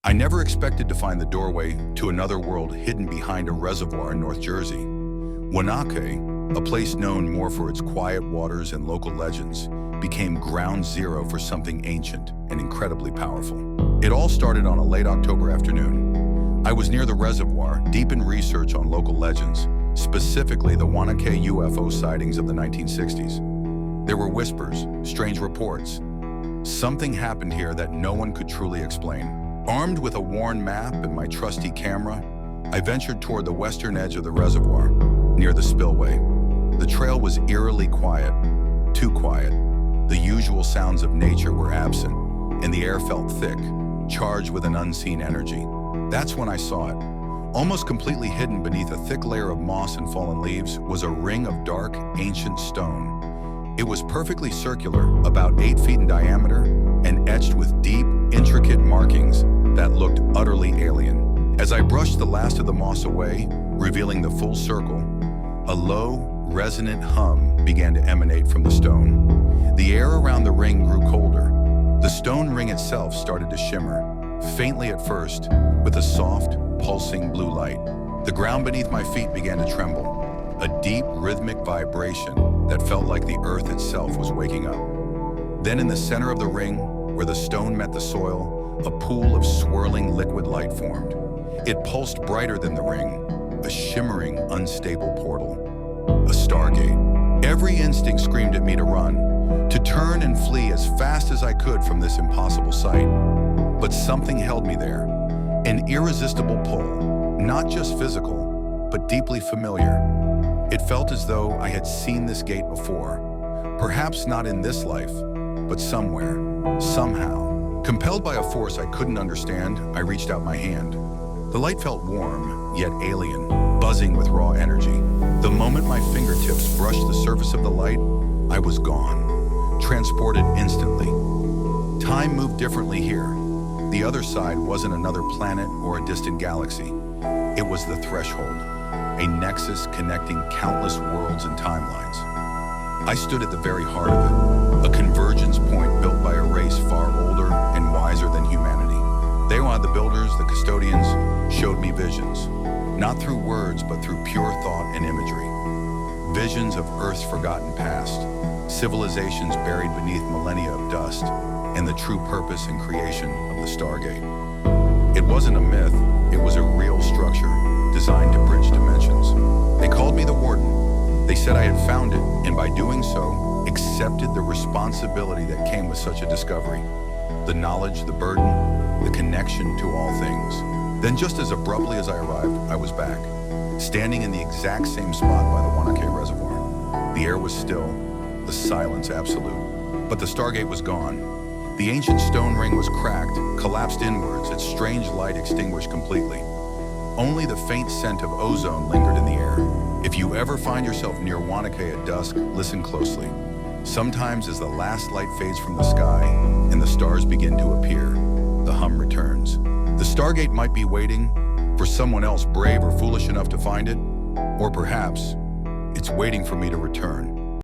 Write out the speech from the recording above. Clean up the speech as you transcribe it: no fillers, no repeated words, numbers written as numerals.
I never expected to find the doorway to another world hidden behind a reservoir in North Jersey. Wanakay, a place known more for its quiet waters and local legends, became ground zero for something ancient and incredibly powerful. It all started on a late October afternoon. I was near the reservoir, deep in research on local legends, specifically the Wanakay UFO sightings of the 1960s. There were whispers, strange reports. Something happened here that no one could truly explain. Armed with a worn map and my trusty camera, I ventured toward the western edge of the reservoir, near the spillway. The trail was eerily quiet, too quiet. The usual sounds of nature were absent, and the air felt thick, charged with an unseen energy. That's when I saw it. Almost completely hidden beneath a thick layer of moss and fallen leaves was a ring of dark, ancient stone. It was perfectly circular, about 8 feet in diameter, and etched with deep, intricate markings that looked utterly alien. As I brushed the last of the moss away, revealing the full circle, a low, resonant hum began to emanate from the stone. The air around the ring grew colder. The stone ring itself started to shimmer, faintly at first, with a soft, pulsing blue light. The ground beneath my feet began to tremble, a deep, rhythmic vibration that felt like the earth itself was waking up. Then in the center of the ring, where the stone met the soil, a pool of swirling liquid light formed. It pulsed brighter than the ring, a shimmering, unstable portal. A Stargate. Every instinct screamed at me to run, to turn and flee as fast as I could from this impossible sight. But something held me there, an irresistible pull, not just physical, but deeply familiar. It felt as though I had seen this gate before, perhaps not in this life, but somewhere, somehow. Compelled by a force I couldn't understand, I reached out my hand. The light felt warm, yet alien, buzzing with raw energy. The moment my fingertips brushed the surface of the light, I was gone, transported instantly. Time moved differently here. The other side wasn't another planet or a distant galaxy. It was the threshold, a nexus connecting countless worlds and timelines. I stood at the very heart of it, a convergence point built by a race far older and wiser than humanity. They wanted the builders, the custodians, showed me visions, not through words, but through pure thought and imagery. Visions of Earth's forgotten past, civilizations buried beneath millennia of dust, and the true purpose and creation of the Stargate. It wasn't a myth, it was a real structure designed to bridge dimensions. They called me the Warden. They said I had found it, and by doing so, accepted the responsibility that came with such a discovery. The knowledge, the burden, the connection to all things. Then just as abruptly as I arrived, I was back, standing in the exact same spot by the Wanakay Reservoir. The air was still, the silence absolute. But the Stargate was gone. The ancient stone ring was cracked, collapsed inwards, its strange light extinguished completely. Only the faint scent of ozone lingered in the air. If you ever find yourself near Wanakay at dusk, listen closely. Sometimes as the last light fades from the sky and the stars begin to appear, the hum returns. The Stargate might be waiting for someone else brave or foolish enough to find it, or perhaps it's waiting for me to return.